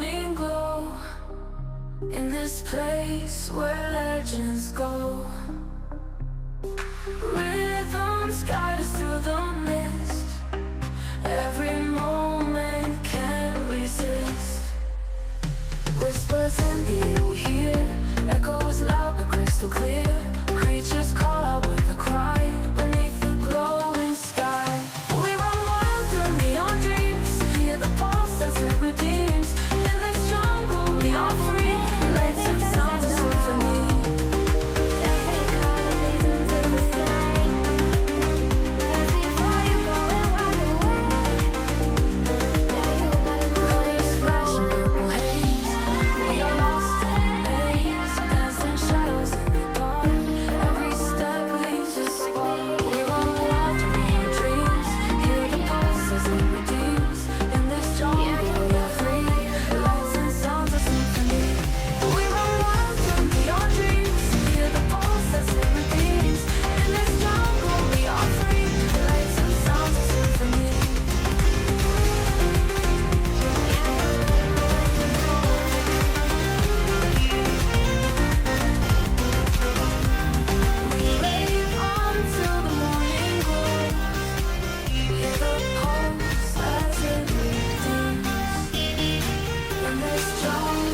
morning glow, in this place where legends go. Rhythms guide us through the mist, every moment can't resist. Whispers in the air we hear, echoes loud but crystal clear. Creatures call out with a cry beneath the glowing sky. We run wild through neon dreams, hear the pulse that's it redeems. In this jungle we are free, lights and sounds a symphony. Every color blazes in the sky, before you go and run away. Colors flash and purple haze, we are lost in maze, dancing shadows in the dark. Every step leads us far. We run wild through our dreams, hear the pulse as it redeems. In this jungle we are free, lights and sounds a symphony. We run wild through our dreams, hear the pulse as it redeems. In this jungle we are free, lights and sounds a symphony. We rave on till the morning glow, hear the pulse as it redeems. In this jungle